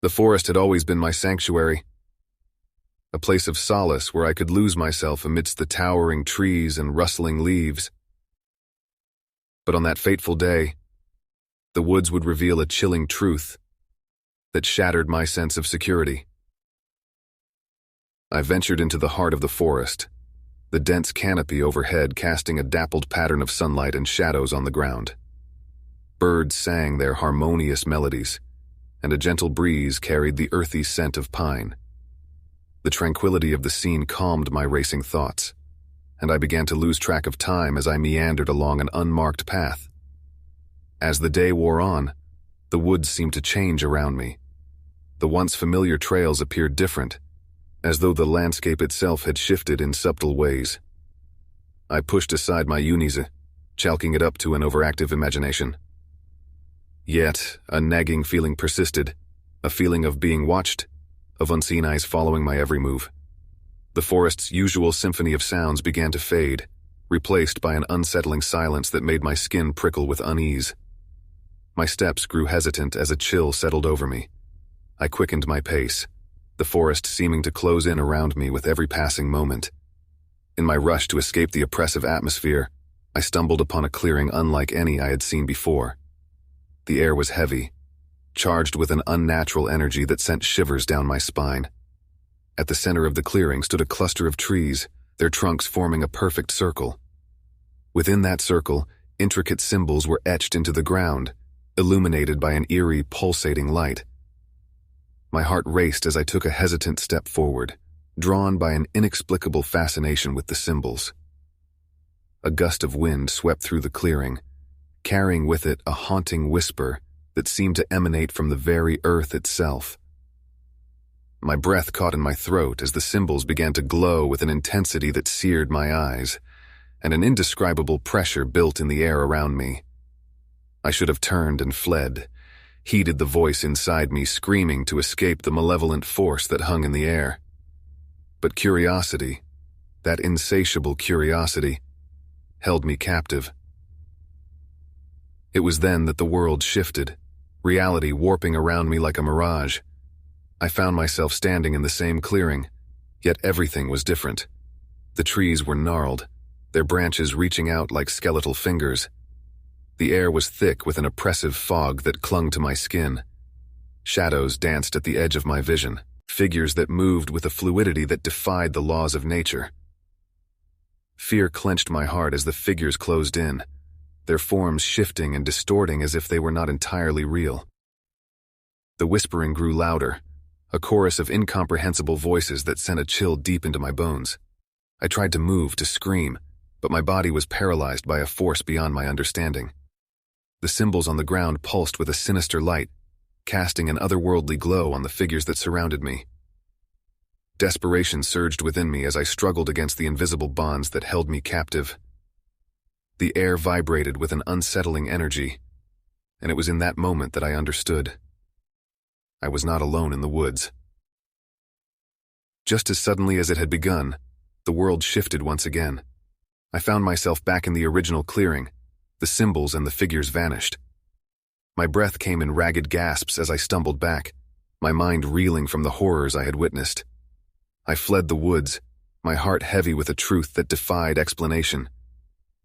The forest had always been my sanctuary, a place of solace where I could lose myself amidst the towering trees and rustling leaves. But on that fateful day, the woods would reveal a chilling truth that shattered my sense of security. I ventured into the heart of the forest, the dense canopy overhead casting a dappled pattern of sunlight and shadows on the ground. Birds sang their harmonious melodies, and a gentle breeze carried the earthy scent of pine. The tranquility of the scene calmed my racing thoughts, and I began to lose track of time as I meandered along an unmarked path. As the day wore on, the woods seemed to change around me. The once familiar trails appeared different, as though the landscape itself had shifted in subtle ways. I pushed aside my unease, chalking it up to an overactive imagination. Yet, a nagging feeling persisted, a feeling of being watched, of unseen eyes following my every move. The forest's usual symphony of sounds began to fade, replaced by an unsettling silence that made my skin prickle with unease. My steps grew hesitant as a chill settled over me. I quickened my pace, the forest seeming to close in around me with every passing moment. In my rush to escape the oppressive atmosphere, I stumbled upon a clearing unlike any I had seen before. The air was heavy, charged with an unnatural energy that sent shivers down my spine. At the center of the clearing stood a cluster of trees, their trunks forming a perfect circle. Within that circle, intricate symbols were etched into the ground, illuminated by an eerie, pulsating light. My heart raced as I took a hesitant step forward, drawn by an inexplicable fascination with the symbols. A gust of wind swept through the clearing, carrying with it a haunting whisper that seemed to emanate from the very earth itself. My breath caught in my throat as the symbols began to glow with an intensity that seared my eyes, and an indescribable pressure built in the air around me. I should have turned and fled, heeded the voice inside me screaming to escape the malevolent force that hung in the air. But curiosity, that insatiable curiosity, held me captive. It was then that the world shifted, reality warping around me like a mirage. I found myself standing in the same clearing, yet everything was different. The trees were gnarled, their branches reaching out like skeletal fingers. The air was thick with an oppressive fog that clung to my skin. Shadows danced at the edge of my vision, figures that moved with a fluidity that defied the laws of nature. Fear clenched my heart as the figures closed in, their forms shifting and distorting as if they were not entirely real. The whispering grew louder, a chorus of incomprehensible voices that sent a chill deep into my bones. I tried to move, to scream, but my body was paralyzed by a force beyond my understanding. The symbols on the ground pulsed with a sinister light, casting an otherworldly glow on the figures that surrounded me. Desperation surged within me as I struggled against the invisible bonds that held me captive. The air vibrated with an unsettling energy, and it was in that moment that I understood. I was not alone in the woods. Just as suddenly as it had begun, the world shifted once again. I found myself back in the original clearing. The symbols and the figures vanished. My breath came in ragged gasps as I stumbled back, my mind reeling from the horrors I had witnessed. I fled the woods, my heart heavy with a truth that defied explanation.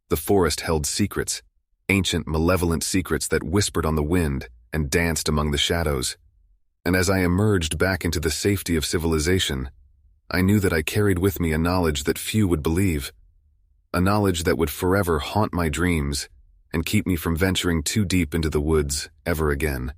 The forest held secrets, ancient, malevolent secrets that whispered on the wind and danced among the shadows. And as I emerged back into the safety of civilization, I knew that I carried with me a knowledge that few would believe, a knowledge that would forever haunt my dreams and keep me from venturing too deep into the woods ever again.